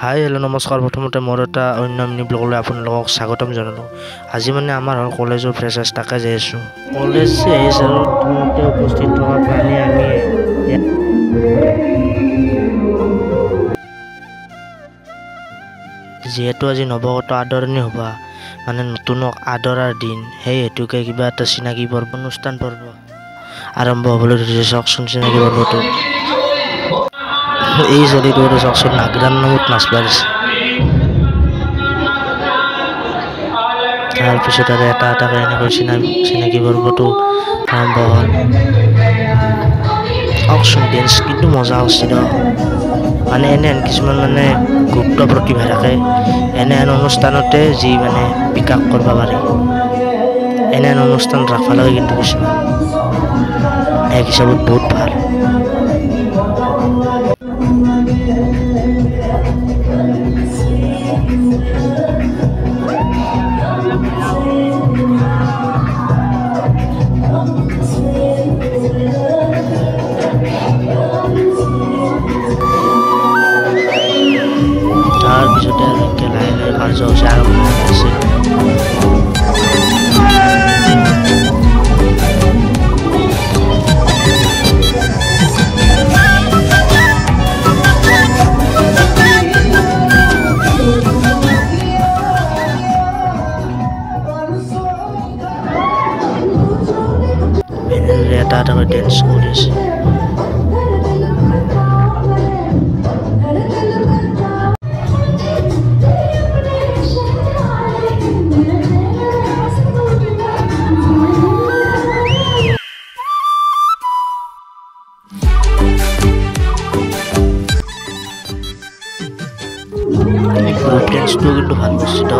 Hi hello' নমস্কাৰ। প্ৰথমতে মোৰ এটা অন্য মিনি ব্লগলৈ আপোনালোকক স্বাগতম জনালোঁ। আজি মানে আমাৰ হ'ল কলেজৰ ফ্ৰেছাৰ্ছ, তাকে যাই আছোঁ। কলেজ যে আহিছে আৰু প্ৰথমতে উপস্থিত থকা প্ৰাণী আমি যিহেতু আজি নৱগত আদৰণি সভা, মানে নতুনক আদৰাৰ দিন, সেই হেতুকে কিবা এটা চিনাকি পৰ্ব অনুষ্ঠান পৰ্ব আৰম্ভ হ'বলৈ ধৰিছে। চাওকচোন চিনাকি পৰ্বটো। এই জলিটো চাওকচোন নাগৰান নামত নাচ বাঢ়িছে। তাৰপিছত আৰু এটা এটাকৈ এনেকৈ চিনাকি পৰ্বটো আৰম্ভ হ'ল। চাওকচোন ডেন্স কিন্তু মজা হৈছে ন। মানে এনেহেন কিছুমান মানে গুপ্ত প্ৰতিভা থাকে, এনেহেন অনুষ্ঠানতে যি মানে বিকাশ কৰিব পাৰি। এনেহেন অনুষ্ঠান ৰাখিব লাগে কিন্তু কিছুমান, এক হিচাপত বহুত ভাল। তাৰপিছতে আৰু এনেকৈ লাহে লাহে কাৰ্যসূচী আৰম্ভ হৈছে। এনেদৰে এটা এটাকৈ ডেন্স কৰি আছে। গ্ৰুপ ডেন্সটো কিন্তু ভাল কৰিছে ন।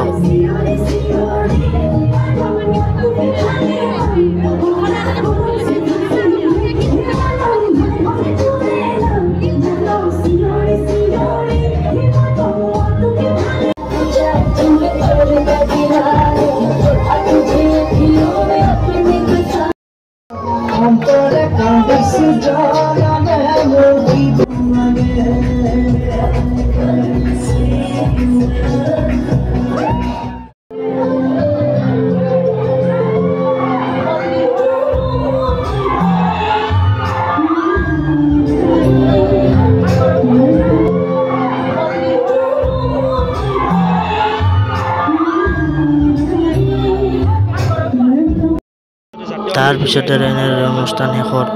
তাৰপিছতে এনেদৰে অনুষ্ঠান শেষত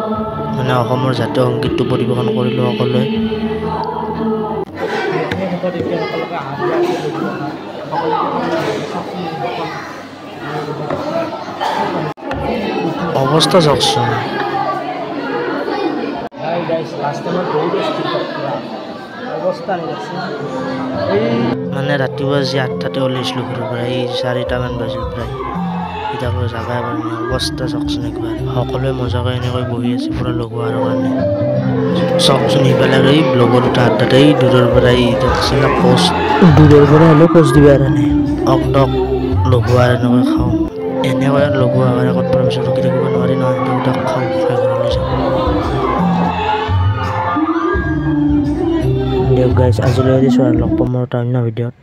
মানে অসমৰ জাতীয় সংগীতটো পৰিৱেশন কৰিলোঁ সকলোৱে। অৱস্থা চাওকচোন। মানে ৰাতিপুৱা যি 8টাতে ওলাইছিলোঁ ঘৰৰ পৰা, এই 4টামান বাজিল প্ৰায়। এতিয়া জাগাই পাৰ নাই, অৱস্থা চাওকচোন একবাৰ। সকলোৱে মজাকৈ এনেকৈ বহি আছে পুৰা লঘু আহাৰৰ কাৰণে। চাওকচোন সিফালে এই ব্লগৰ দুটা আড্ডাতে এই দূৰৰ পৰা পোষ্ট দূৰৰ পৰা হ'লেও পোষ্ট দিব আৰু নাই অকদক লঘু আহাৰ এনেকৈ খাওঁ। এনেকৈ লঘু আহাৰ আগত পৰা পিছত ৰখি থাকিব নোৱাৰি নহয়, দেউতাক খাওঁ খাই ঘৰলৈ যাওঁ। দিয়ক গাইজ, আজিলৈ এৰিছোঁ আৰু লগ পাম মোৰ এটা অন্য ভিডিঅ'ত।